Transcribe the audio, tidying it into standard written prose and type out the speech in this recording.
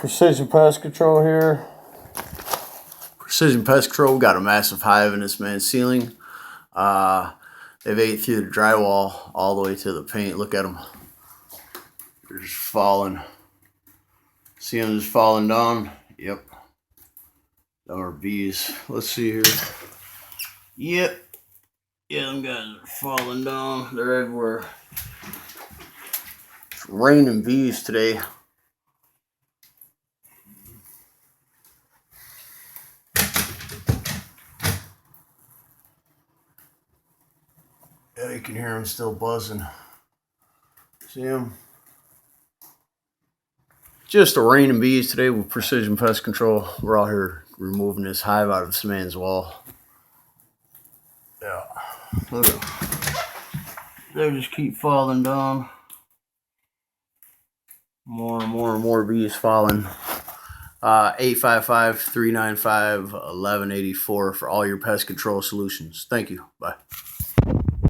Precision Pest Control here. Precision Pest Control got a massive hive in this man's ceiling. They've ate through the drywall all the way to the paint. Look at them. They're just falling. See them just falling down? Yep. Them are bees. Let's see here. Yep. Yeah, them guys are falling down. They're everywhere. It's raining bees today. Yeah, you can hear them still buzzing. See them? Just a rain and bees today with Precision Pest Control. We're out here removing this hive out of this man's wall. Yeah. Look at them. They just keep falling down. More and more and more bees falling. 855-395-1184 for all your pest control solutions. Thank you. Bye.